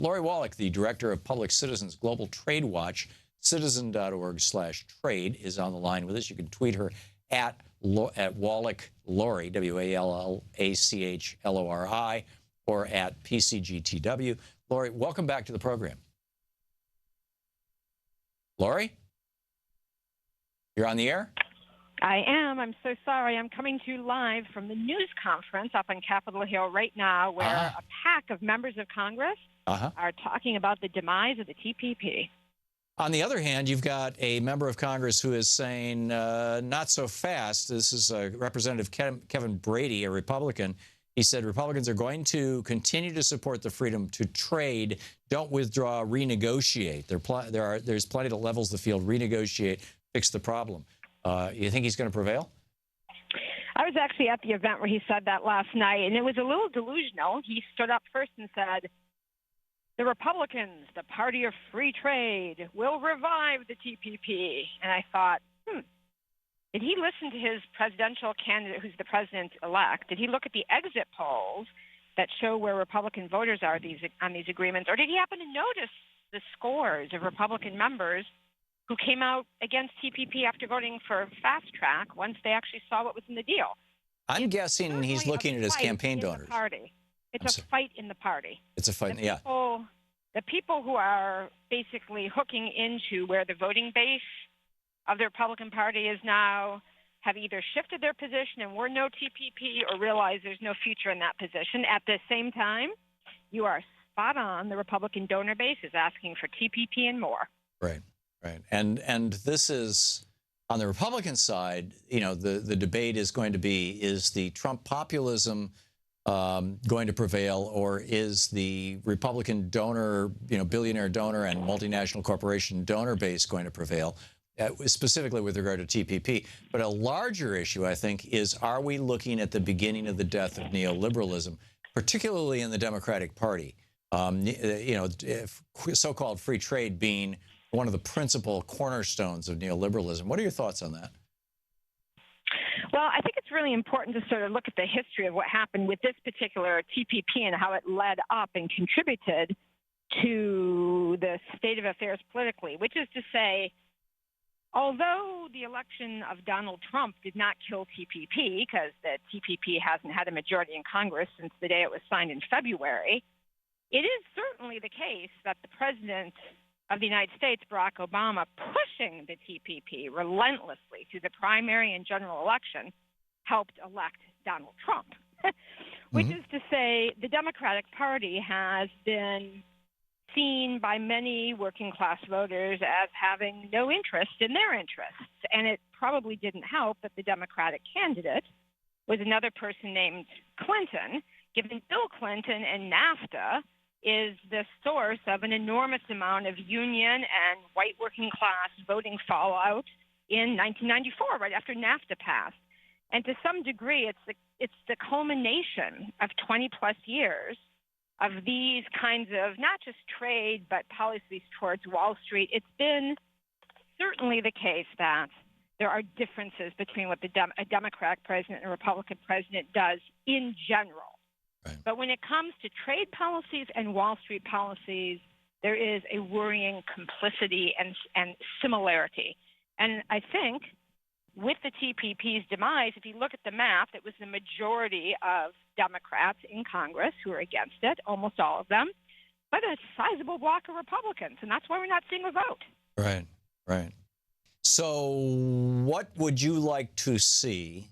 Lori Wallach, the director of Public Citizens Global Trade Watch, citizen.org/trade, is on the line with us. You can tweet her at Wallach Lori, WALLACHLORI, or at PCGTW. Lori, welcome back to the program. Lori? You're on the air? I am. I'm so sorry. I'm coming to you live from the news conference up on Capitol Hill right now, where a pack of members of Congress are talking about the demise of the TPP. On the other hand, you've got a member of Congress who is saying, not so fast. This is Representative Kevin Brady, a Republican. He said Republicans are going to continue to support the freedom to trade. Don't withdraw, renegotiate. There's plenty of levels the field. Renegotiate, fix the problem. You think he's going to prevail? I was actually at the event where he said that last night, and it was a little delusional. He stood up first and said, the Republicans, the party of free trade, will revive the TPP. And I thought, did he listen to his presidential candidate, who's the president-elect? Did he look at the exit polls that show where Republican voters are on these agreements? Or did he happen to notice the scores of Republican members who came out against TPP after voting for fast track once they actually saw what was in the deal? I'm guessing he's looking at his campaign donors. It's a fight in the party. It's a fight, The people who are basically hooking into where the voting base of the Republican Party is now have either shifted their position and we're no TPP, or realize there's no future in that position. At the same time, you are spot on. The Republican donor base is asking for TPP and more. Right. And this is, on the Republican side, the debate is going to be, is the Trump populism going to prevail, or is the Republican donor, billionaire donor and multinational corporation donor base going to prevail, specifically with regard to TPP? But a larger issue, I think, is, are we looking at the beginning of the death of neoliberalism, particularly in the Democratic Party? So-called free trade being one of the principal cornerstones of neoliberalism. What are your thoughts on that? Well, I think it's really important to sort of look at the history of what happened with this particular TPP and how it led up and contributed to the state of affairs politically, which is to say, although the election of Donald Trump did not kill TPP, because the TPP hasn't had a majority in Congress since the day it was signed in February, it is certainly the case that the president of the United States, Barack Obama, pushing the TPP relentlessly through the primary and general election, helped elect Donald Trump, which is to say the Democratic Party has been seen by many working class voters as having no interest in their interests. And it probably didn't help that the Democratic candidate was another person named Clinton, given Bill Clinton and NAFTA is the source of an enormous amount of union and white working class voting fallout in 1994, right after NAFTA passed. And to some degree, it's the culmination of 20-plus years of these kinds of not just trade, but policies towards Wall Street. It's been certainly the case that there are differences between what a Democratic president and a Republican president does in general. Right. But when it comes to trade policies and Wall Street policies, there is a worrying complicity and similarity. And I think with the TPP's demise, if you look at the map, it was the majority of Democrats in Congress who are against it, almost all of them, but a sizable block of Republicans. And that's why we're not seeing a vote. Right. So what would you like to see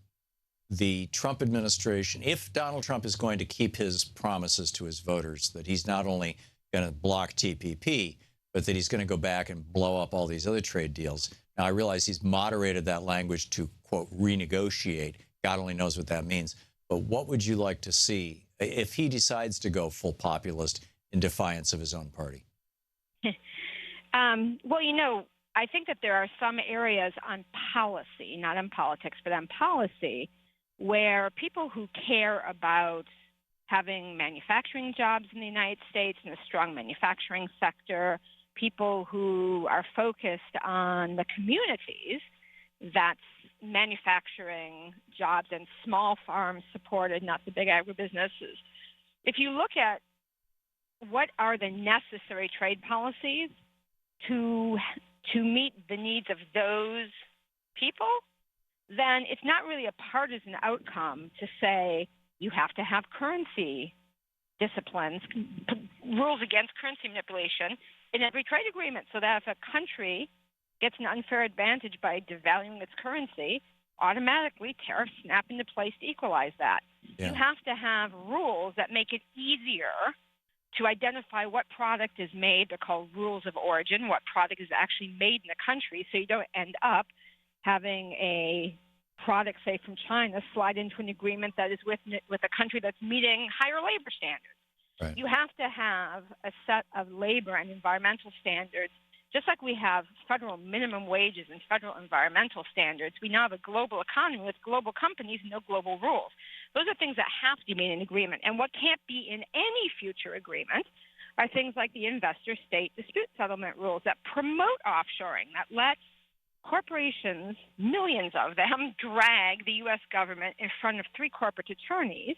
the Trump administration, if Donald Trump is going to keep his promises to his voters, that he's not only going to block TPP, but that he's going to go back and blow up all these other trade deals? Now, I realize he's moderated that language to, quote, renegotiate. God only knows what that means. But what would you like to see if he decides to go full populist in defiance of his own party? Well, I think that there are some areas on policy, not on politics, but on policy, where people who care about having manufacturing jobs in the United States and a strong manufacturing sector, people who are focused on the communities that's manufacturing jobs and small farms supported, not the big agribusinesses. If you look at what are the necessary trade policies to meet the needs of those people, then it's not really a partisan outcome to say you have to have currency disciplines, rules against currency manipulation in every trade agreement, so that if a country gets an unfair advantage by devaluing its currency, automatically tariffs snap into place to equalize that. Yeah. You have to have rules that make it easier to identify what product is made. They're called rules of origin, what product is actually made in the country, so you don't end up having a product, say, from China slide into an agreement that is with a country that's meeting higher labor standards. Right. You have to have a set of labor and environmental standards. Just like we have federal minimum wages and federal environmental standards, we now have a global economy with global companies and no global rules. Those are things that have to be in an agreement. And what can't be in any future agreement are things like the investor-state dispute settlement rules that promote offshoring, that let corporations, millions of them, drag the U.S. government in front of 3 corporate attorneys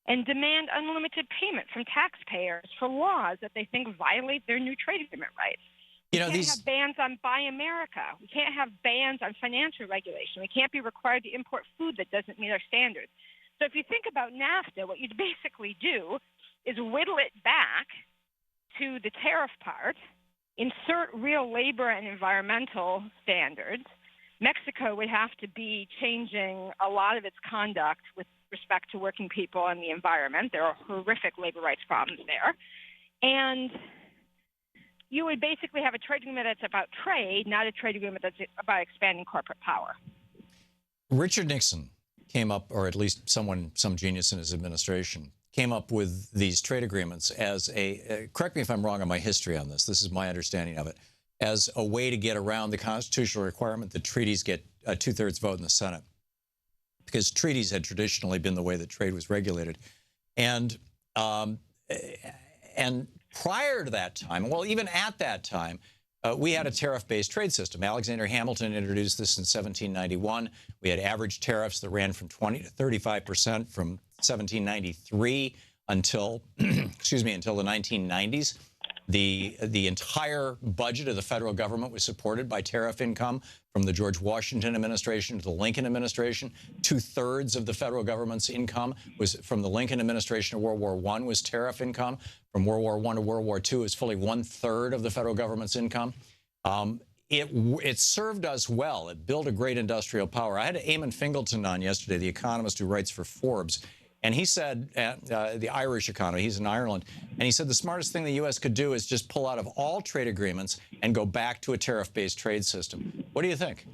and demand unlimited payment from taxpayers for laws that they think violate their new trade agreement rights. We can't have bans on Buy America. We can't have bans on financial regulation. We can't be required to import food that doesn't meet our standards. So if you think about NAFTA, what you'd basically do is whittle it back to the tariff part, insert real labor and environmental standards. Mexico would have to be changing a lot of its conduct with respect to working people and the environment. There are horrific labor rights problems there. And you would basically have a trade agreement that's about trade, not a trade agreement that's about expanding corporate power. Richard Nixon came up, or at least some genius in his administration, came up with these trade agreements as correct me if I'm wrong on my history on this, this is my understanding of it, as a way to get around the constitutional requirement that treaties get a 2/3 vote in the Senate, because treaties had traditionally been the way that trade was regulated. And prior to that time, well, even at that time, we had a tariff-based trade system. Alexander Hamilton introduced this in 1791. We had average tariffs that ran from 20 to 35% from 1793 until, excuse me, until the 1990s. The entire budget of the federal government was supported by tariff income from the George Washington administration to the Lincoln administration. 2/3 of the federal government's income was from the Lincoln administration of World War I was tariff income. From World War I to World War II, it was fully 1/3 of the federal government's income. It served us well. It built a great industrial power. I had Eamon Fingleton on yesterday, the economist who writes for Forbes. And he said, the Irish economy, he's in Ireland, and he said the smartest thing the U.S. could do is just pull out of all trade agreements and go back to a tariff-based trade system. What do you think?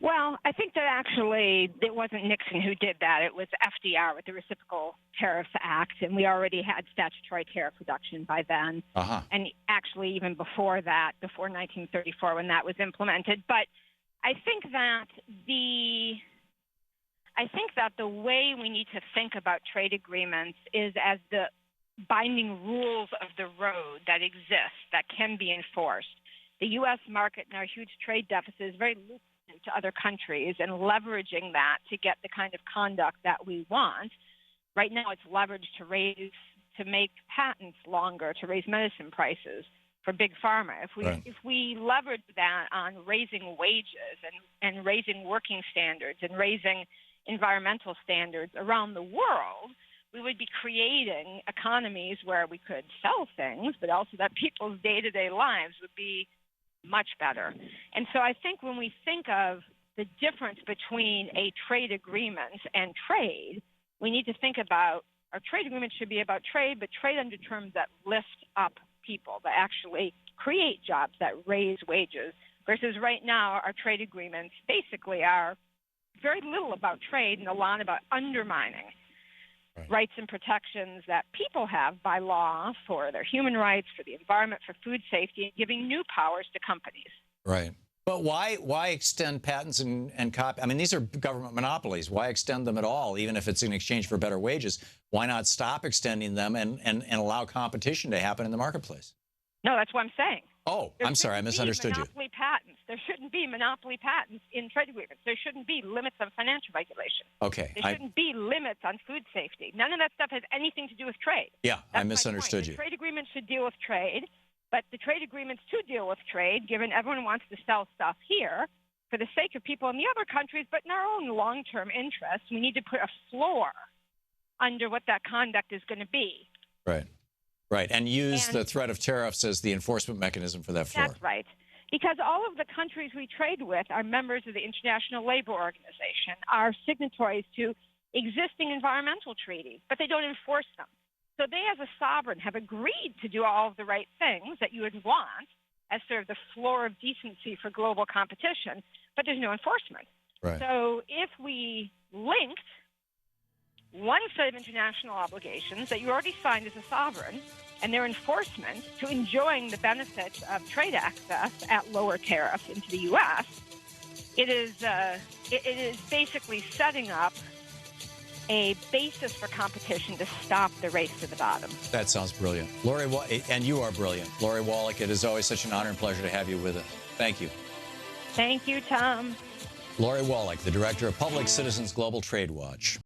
Well, I think that actually it wasn't Nixon who did that. It was FDR with the Reciprocal Tariffs Act, and we already had statutory tariff reduction by then. And actually even before that, before 1934 when that was implemented. But I think that the way we need to think about trade agreements is as the binding rules of the road that exist, that can be enforced. The U.S. market and our huge trade deficit is very lucrative to other countries, and leveraging that to get the kind of conduct that we want. Right now it's leveraged to make patents longer, to raise medicine prices for big pharma. If we leverage that on raising wages and raising working standards and raising environmental standards around the world, we would be creating economies where we could sell things, but also that people's day-to-day lives would be much better. And so I think when we think of the difference between a trade agreement and trade, we need to think about our trade agreement should be about trade, but trade under terms that lift up people, that actually create jobs, that raise wages, versus right now our trade agreements basically are very little about trade and a lot about undermining rights and protections that people have by law for their human rights, for the environment, for food safety, and giving new powers to companies. Right. But why extend patents and copy? I mean, these are government monopolies. Why extend them at all, even if it's in exchange for better wages? Why not stop extending them and allow competition to happen in the marketplace? No, that's what I'm saying. Oh, I'm sorry, I misunderstood you. Monopoly patents. There shouldn't be monopoly patents in trade agreements. There shouldn't be limits on financial regulation. Okay. There shouldn't be limits on food safety. None of that stuff has anything to do with trade. Yeah, I That's misunderstood my point. you. The trade agreements should deal with trade, but the trade agreements to deal with trade, given everyone wants to sell stuff here for the sake of people in the other countries, but in our own long-term interests, we need to put a floor under what that conduct is going to be. Right. Right. And use the threat of tariffs as the enforcement mechanism for that floor. That's right. Because all of the countries we trade with are members of the International Labor Organization, are signatories to existing environmental treaties, but they don't enforce them. So they, as a sovereign, have agreed to do all of the right things that you would want as sort of the floor of decency for global competition, but there's no enforcement. Right. So if we linked one set of international obligations that you already signed as a sovereign and their enforcement to enjoying the benefits of trade access at lower tariffs into the U.S., it is basically setting up a basis for competition to stop the race to the bottom. That sounds brilliant. Lori, and you are brilliant. Lori Wallach, it is always such an honor and pleasure to have you with us. Thank you. Thank you, Thom. Lori Wallach, the director of Public Citizens Global Trade Watch.